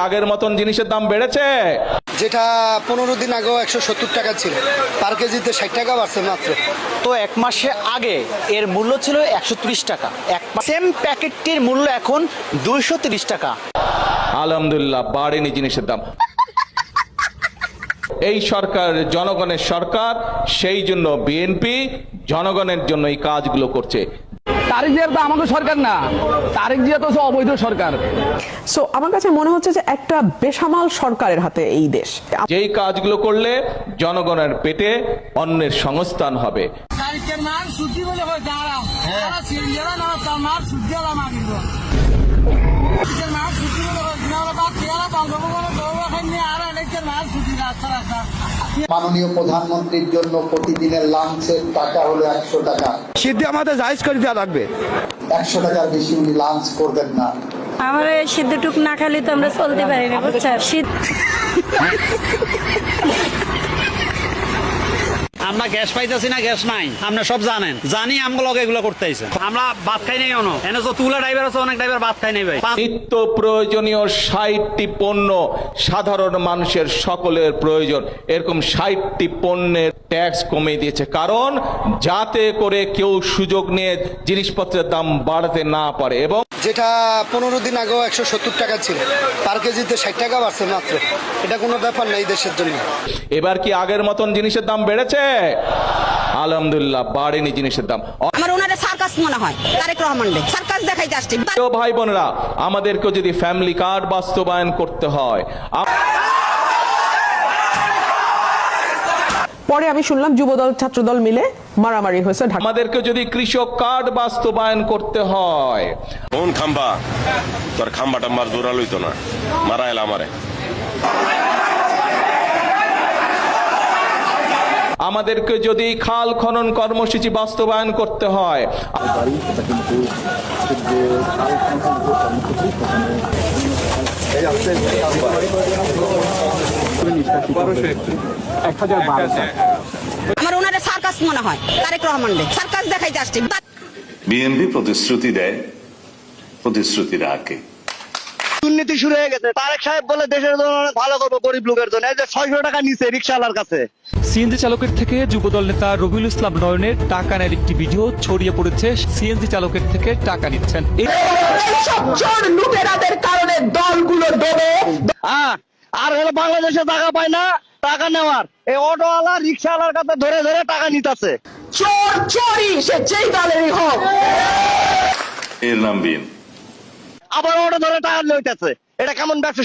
আগের মতন জিনিসের দাম বেড়েছে? যেটা 15 দিন আগেও 170 টাকা ছিল, পার কেজিতে 60 টাকা বাড়ছে মাত্র। তো এক মাসে আগে এর মূল্য ছিল 130 টাকা, সেম প্যাকেটটির মূল্য এখন 230 টাকা। আলহামদুলিল্লাহ, বাড়েনি জিনিসের দাম। এই সরকার জনগণের সরকার, সেই জন্য বিএনপি জনগণের জন্য এই কাজগুলো করছে। তারেক জিয়া তো আমাদের সরকার না, তারেক জিয়া তো অবৈধ সরকার। সো আমার কাছে মনে হচ্ছে যে একটা বেসামাল সরকারের হাতে এই দেশ। যেই কাজগুলো করলে জনগণের পেটে অন্নের সংস্থান হবে। মাননীয় প্রধানমন্ত্রীর জন্য প্রতিদিনের লাঞ্চের টাকা হলো 100 টাকা। সিদ্ধি আমাদের জায়েজ করে দেওয়া লাগবে। 100 টাকার বেশি উনি লাঞ্চ করবেন না। আমার এই সিদ্ধটুক না খালি তো আমরা চলতে পারি না, বুঝছেন? আমরা গ্যাস পাইতেছি না, গ্যাস নাই, আপনি সব জানেন। জানি আমগুলো এগুলো করতেছে, আমরা ভাত খাই নাই। এনে যতগুলো ড্রাইভার আছে, অনেক ড্রাইভার ভাত খাই নাই ভাই। নিত্য প্রয়োজনীয় 60টি পণ্য সাধারণ মানুষের সকলের প্রয়োজন, এরকম 60টি পণ্যের ট্যাক্স কমিয়ে দিয়েছে, কারণ যাতে করে কেউ সুযোগ নিয়ে জিনিসপত্রের দাম বাড়াতে না পারে। এবং যেটা 15 দিন আগেও 170 টাকা ছিল, পার কেজিতে 60 টাকা বাড়ছে মাত্র। এটা কোনো ব্যাপার না এই দেশের জন্য। এবার কি আগের মতন জিনিসের দাম বেড়েছে? আলহামদুলিল্লাহ, বাড়েনি জিনিসের দাম। আমার ওনারে সার্কাস মনে হয়, তারেক রহমান সার্কাস দেখাইতে আসছে। ভাই বোনেরা, আমাদেরকে যদি ফ্যামিলি কার্ড বাস্তবায়ন করতে হয়, পরে আমি শুনলাম যুবদল ছাত্রদল মিলে মারামারি হয়েছে। আমাদেরকে যদি কৃষক কার্ড বাস্তবায়ন করতে হয়, কোন খাম্বা তোর খাম্বাটা মার জোরা লইতো না, মারা এলা আমারে। আমাদেরকে যদি খাল খনন কর্মসূচি বাস্তবায়ন করতে হয়, আমার ওনারে সার্কাস মনে হয়, তারেক রহমান সার্কাস দেখাইতে আসছে। বিএনপি প্রতিশ্রুতি দেয়, প্রতিশ্রুতি রাখে। দুর্নীতি শুরু হয়ে গেছে। তারেক সাহেব বলে দেশের জন্য ভালো করবো, গরিব লোকের জন্য। এই যে 600 টাকা নিচে রিকশাওয়ালার কাছে। সিএনজি চালকের থেকে যুবদল নেতা রবিউল ইসলাম নয়নের টাকা নেওয়ার একটি ভিডিও ছড়িয়ে পড়েছে। সিএনজি চালকের থেকে টাকা নিচ্ছেন। লুটেরাদের কারণে দলগুলো ডোবে। আর হলো বাংলাদেশে টাকা পায় না, টাকা নেওয়ার এই অটোওয়ালা রিকশাওয়ালার কাছে ধরে ধরে টাকা নিতেছে। চোর চোরি, সে যেই দলেরই হোক, এর নাম বিএনপি। আবার অটো ধরে টাকা লইতেছে। এটা কেমন ব্যবসা?